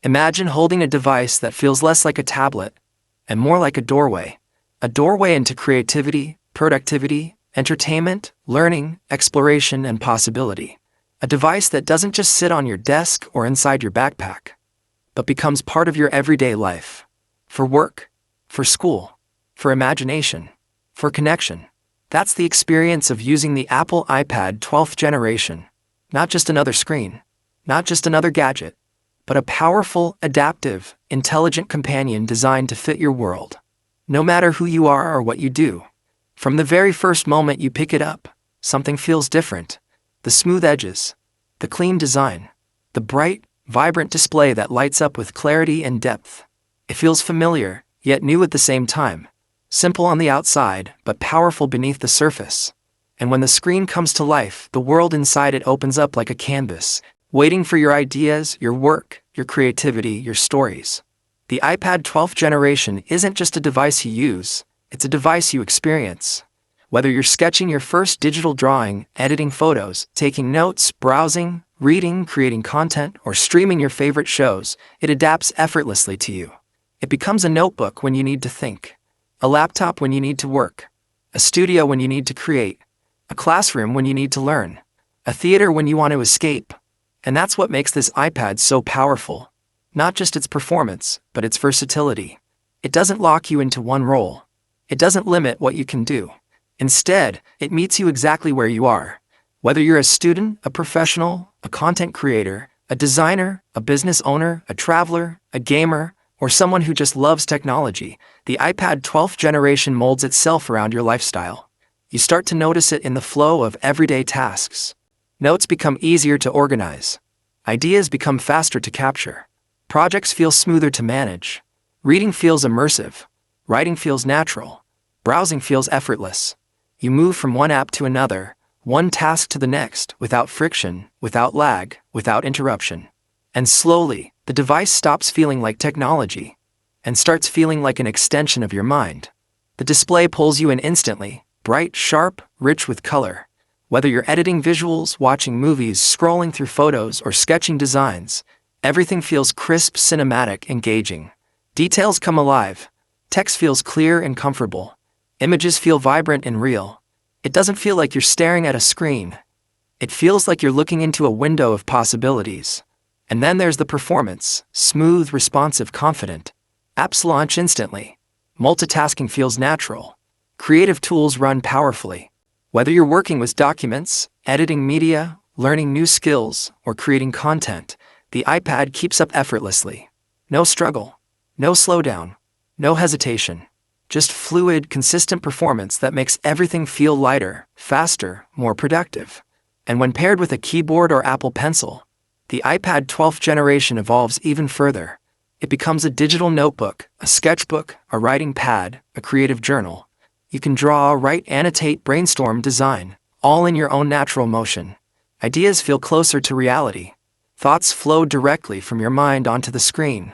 Imagine holding a device that feels less like a tablet and more like a doorway into creativity, productivity, entertainment, learning, exploration, and possibility. A device that doesn't just sit on your desk or inside your backpack, but becomes part of your everyday life. For work, for school, for imagination, for connection. That's the experience of using the Apple iPad 12th generation. Not just another screen, not just another gadget, but a powerful, adaptive, intelligent companion designed to fit your world. No matter who you are or what you do, from the very first moment you pick it up, something feels different. The smooth edges, the clean design, the bright, vibrant display that lights up with clarity and depth. It feels familiar, yet new at the same time. Simple on the outside, but powerful beneath the surface. And when the screen comes to life, the world inside it opens up like a canvas, waiting for your ideas, your work, your creativity, your stories. The iPad 12th generation isn't just a device you use, it's a device you experience. Whether you're sketching your first digital drawing, editing photos, taking notes, browsing, reading, creating content, or streaming your favorite shows, it adapts effortlessly to you. It becomes a notebook when you need to think, a laptop when you need to work, a studio when you need to create, a classroom when you need to learn, a theater when you want to escape. And that's what makes this iPad so powerful. Not just its performance, but its versatility. It doesn't lock you into one role. It doesn't limit what you can do. Instead, it meets you exactly where you are. Whether you're a student, a professional, a content creator, a designer, a business owner, a traveler, a gamer, or someone who just loves technology, the iPad 12th generation molds itself around your lifestyle. You start to notice it in the flow of everyday tasks. Notes become easier to organize. Ideas become faster to capture. Projects feel smoother to manage. Reading feels immersive. Writing feels natural. Browsing feels effortless. You move from one app to another, one task to the next, without friction, without lag, without interruption. And slowly, the device stops feeling like technology and starts feeling like an extension of your mind. The display pulls you in instantly, bright, sharp, rich with color. Whether you're editing visuals, watching movies, scrolling through photos, or sketching designs, everything feels crisp, cinematic, engaging. Details come alive. Text feels clear and comfortable. Images feel vibrant and real. It doesn't feel like you're staring at a screen. It feels like you're looking into a window of possibilities. And then there's the performance, smooth, responsive, confident. Apps launch instantly. Multitasking feels natural. Creative tools run powerfully. Whether you're working with documents, editing media, learning new skills, or creating content, the iPad keeps up effortlessly. No struggle, no slowdown, no hesitation. Just fluid, consistent performance that makes everything feel lighter, faster, more productive. And when paired with a keyboard or Apple Pencil, the iPad 12th generation evolves even further. It becomes a digital notebook, a sketchbook, a writing pad, a creative journal. You can draw, write, annotate, brainstorm, design, all in your own natural motion. Ideas feel closer to reality. Thoughts flow directly from your mind onto the screen.